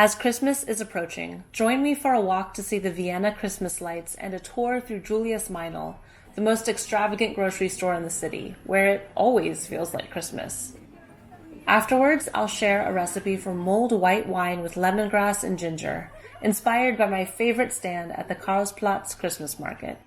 As Christmas is approaching, join me for a walk to see the Vienna Christmas lights and a tour through Julius Meinl, the most extravagant grocery store in the city, where it always feels like Christmas. Afterwards, I'll share a recipe for mulled white wine with lemongrass and ginger, inspired by my favorite stand at the Karlsplatz Christmas market.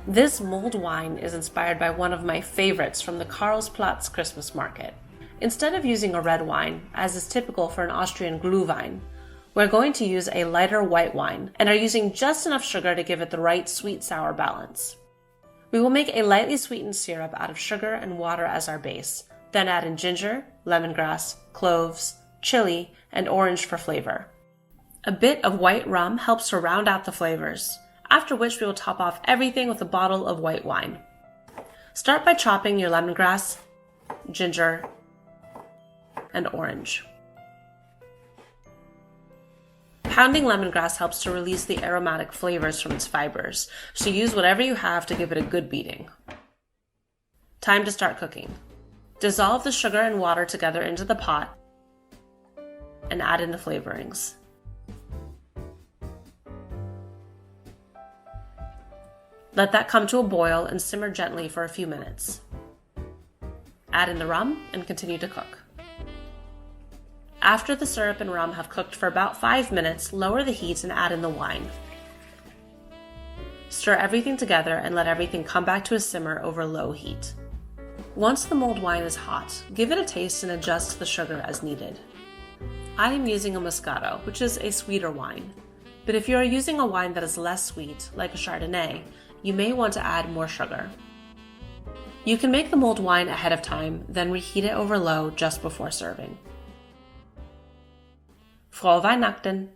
This mulled wine is inspired by one of my favorites from the Karlsplatz Christmas market. Instead of using a red wine, as is typical for an Austrian Glühwein, we're going to use a lighter white wine and are using just enough sugar to give it the right sweet-sour balance. We will make a lightly sweetened syrup out of sugar and water as our base, then add in ginger, lemongrass, cloves, chili, and orange for flavor. A bit of white rum helps to round out the flavors, after which we will top off everything with a bottle of white wine. Start by chopping your lemongrass, ginger, and orange. Pounding lemongrass helps to release the aromatic flavors from its fibers, so use whatever you have to give it a good beating. Time to start cooking. Dissolve the sugar and water together into the pot and add in the flavorings. Let that come to a boil and simmer gently for a few minutes. Add in the rum and continue to cook. After the syrup and rum have cooked for about 5 minutes, lower the heat and add in the wine. Stir everything together and let everything come back to a simmer over low heat. Once the mulled wine is hot, give it a taste and adjust the sugar as needed. I am using a Moscato, which is a sweeter wine, but if you are using a wine that is less sweet, like a Chardonnay, you may want to add more sugar. You can make the mulled wine ahead of time, then reheat it over low just before serving. Frohe Weihnachten!